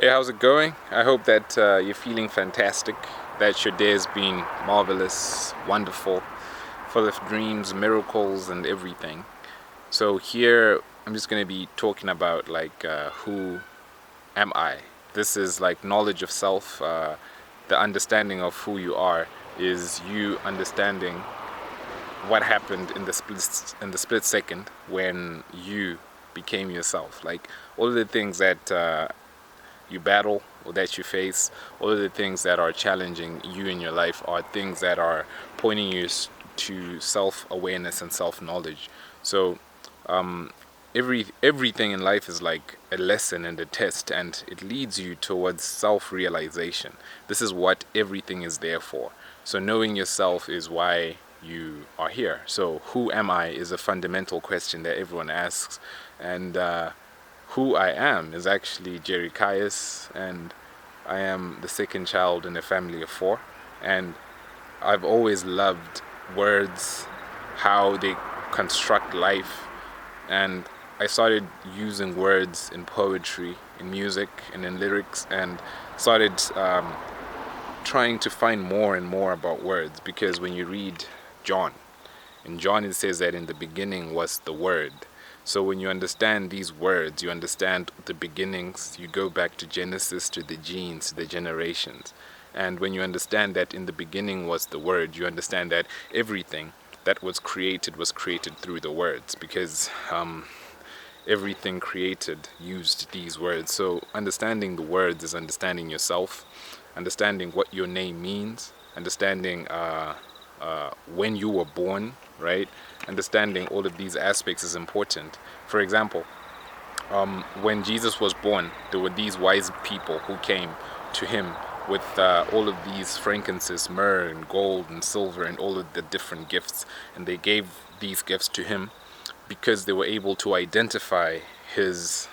Hey, how's it going? I hope that you're feeling fantastic, that your day has been marvelous, wonderful, full of dreams, miracles, and everything. So, here I'm just going to be talking about who am I? This is like knowledge of self, the understanding of who you are is you understanding what happened in the split second when you became yourself. Like all of the things that you battle or that you face, all of the things that are challenging you in your life are things that are pointing you to self-awareness and self-knowledge. So everything in life is like a lesson and a test, and it leads you towards self-realization. This is what everything is there for. So knowing yourself is why you are here. So who am I is a fundamental question that everyone asks, and who I am is actually Jerry Caius, and I am the second child in a family of four. And I've always loved words, how they construct life, and I started using words in poetry, in music, and in lyrics, and started trying to find more and more about words, because when you read John, in John it says that in the beginning was the Word. So when you understand these words, you understand the beginnings, you go back to Genesis, to the genes, to the generations. And when you understand that in the beginning was the Word, you understand that everything that was created through the words, because everything created used these words. So understanding the words is understanding yourself, understanding what your name means, understanding when you were born, right? Understanding all of these aspects is important. For example, when Jesus was born, there were these wise people who came to him with all of these frankincense, myrrh, and gold, and silver, and all of the different gifts. And they gave these gifts to him because they were able to identify his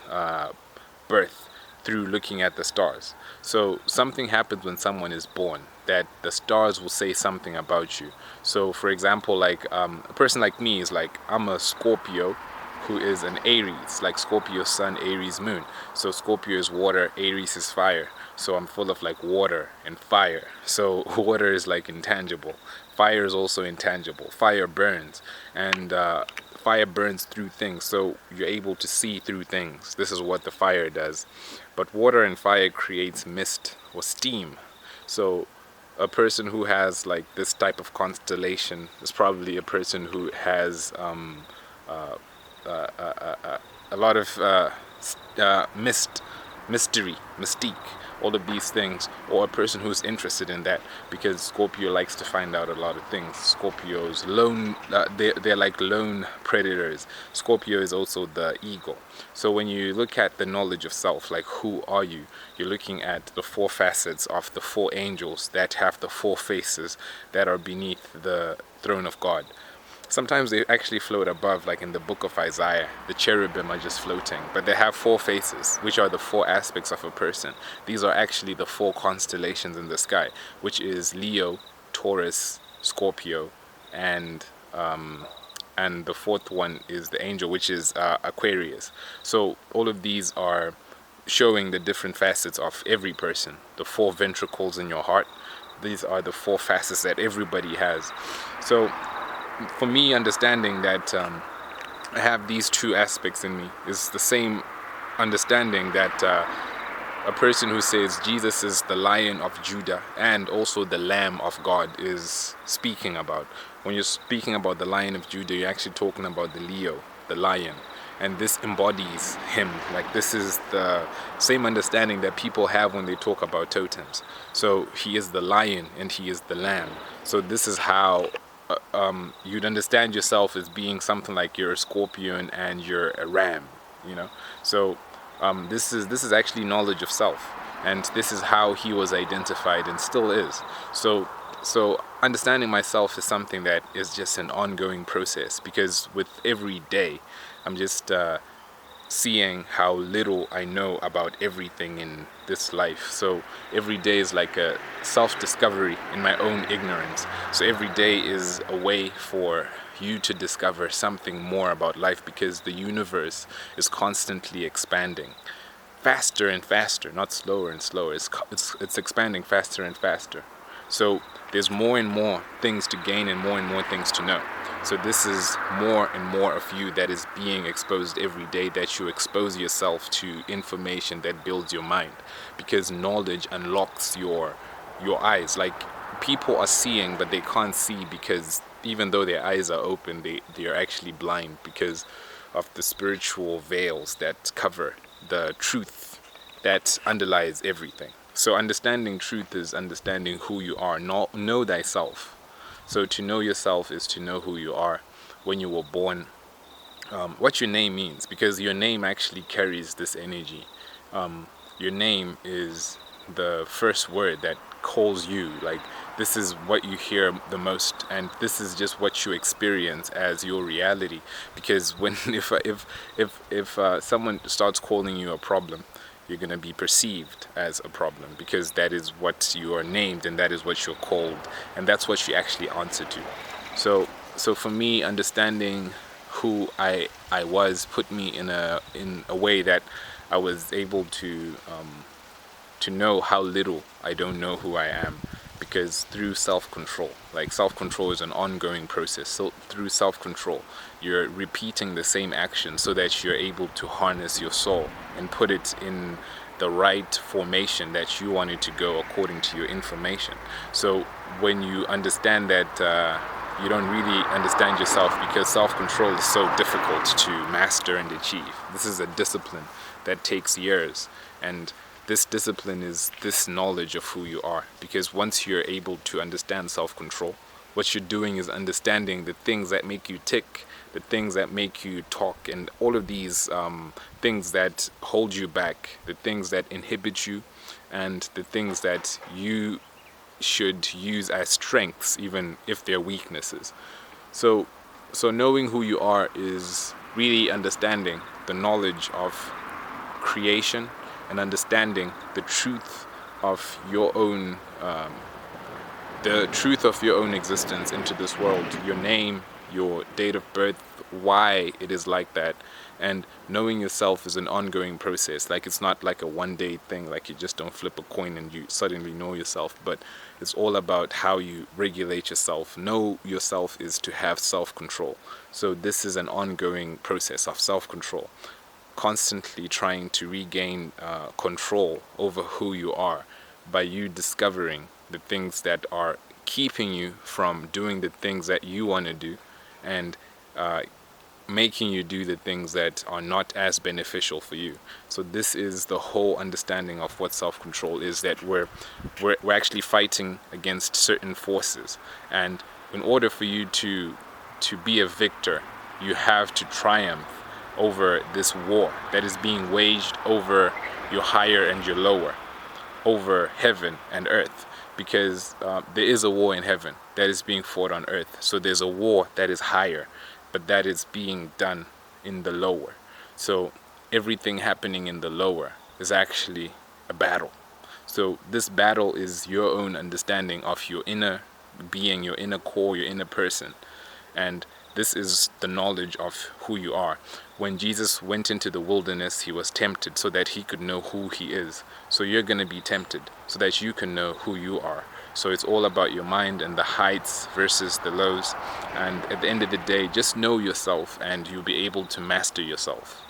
birth through looking at the stars. So something happens when someone is born, that the stars will say something about you. So for example, like a person like me is like, I'm a Scorpio who is an Aries, like Scorpio sun, Aries moon. So Scorpio is water, Aries is fire. So I'm full of like water and fire. So water is like intangible. Fire is also intangible. Fire burns, and fire burns through things, so you're able to see through things. This is what the fire does. But water and fire creates mist or steam. So a person who has like this type of constellation is probably a person who has uh, a lot of mystery, mystique, all of these things, or a person who's interested in that, because Scorpio likes to find out a lot of things. Scorpios lone, they're like lone predators. Scorpio is also the eagle. So when you look at the knowledge of self, like who are you, you're looking at the four facets of the four angels that have the four faces that are beneath the throne of God. Sometimes they actually float above, like in the book of Isaiah. The cherubim are just floating, but they have four faces, which are the four aspects of a person. These are actually the four constellations in the sky, which is Leo, Taurus, Scorpio, and the fourth one is the angel, which is Aquarius. So all of these are showing the different facets of every person. The four ventricles in your heart, these are the four facets that everybody has. So for me, understanding that I have these two aspects in me is the same understanding that a person who says Jesus is the Lion of Judah and also the Lamb of God is speaking about. When you're speaking about the Lion of Judah, you're actually talking about the Leo, the lion. And this embodies him. Like, this is the same understanding that people have when they talk about totems. So he is the lion and he is the lamb. So this is how you'd understand yourself as being something like you're a scorpion and you're a ram, you know. So this is actually knowledge of self, and this is how he was identified and still is. So understanding myself is something that is just an ongoing process, because with every day I'm just seeing how little I know about everything in this life. So every day is like a self-discovery in my own ignorance. So every day is a way for you to discover something more about life, because the universe is constantly expanding. faster and faster, not slower and slower. It's expanding faster and faster. So there's more and more things to gain and more things to know. So this is more and more of you that is being exposed every day, that you expose yourself to information that builds your mind, because knowledge unlocks your eyes. Like, people are seeing, but they can't see, because even though their eyes are open, they are actually blind because of the spiritual veils that cover the truth that underlies everything. So understanding truth is understanding who you are. Know thyself. So to know yourself is to know who you are when you were born, what your name means, because your name actually carries this energy. Your name is the first word that calls you. Like, this is what you hear the most, and this is just what you experience as your reality. Because when if someone starts calling you a problem, you're going to be perceived as a problem, because that is what you are named and that is what you're called, and that's what you actually answer to. So for me, understanding who I was put me in a way that I was able to know how little I don't know who I am, because through self-control, like, self-control is an ongoing process. So through self-control, you're repeating the same action so that you're able to harness your soul and put it in the right formation that you want it to go according to your information. So when you understand that you don't really understand yourself, because self-control is so difficult to master and achieve. This is a discipline that takes years, and this discipline is this knowledge of who you are. Because once you're able to understand self-control, what you're doing is understanding the things that make you tick, the things that make you talk, and all of these things that hold you back, the things that inhibit you, and the things that you should use as strengths, even if they're weaknesses. So knowing who you are is really understanding the knowledge of creation, and understanding the truth of your own existence into this world, your name, your date of birth, why it is like that. And knowing yourself is an ongoing process. Like, it's not like a one-day thing, like you just don't flip a coin and you suddenly know yourself, but it's all about how you regulate yourself. Know yourself is to have self-control. So this is an ongoing process of self-control, constantly trying to regain control over who you are by you discovering the things that are keeping you from doing the things that you want to do, and making you do the things that are not as beneficial for you. So this is the whole understanding of what self-control is, that we're actually fighting against certain forces, and in order for you to be a victor, you have to triumph over this war that is being waged over your higher and your lower, over heaven and earth. Because there is a war in heaven that is being fought on earth. So there's a war that is higher, but that is being done in the lower. So everything happening in the lower is actually a battle. So this battle is your own understanding of your inner being, your inner core, your inner person. And this is the knowledge of who you are. When Jesus went into the wilderness, he was tempted so that he could know who he is. So you're going to be tempted so that you can know who you are. So it's all about your mind and the heights versus the lows. And at the end of the day, just know yourself and you'll be able to master yourself.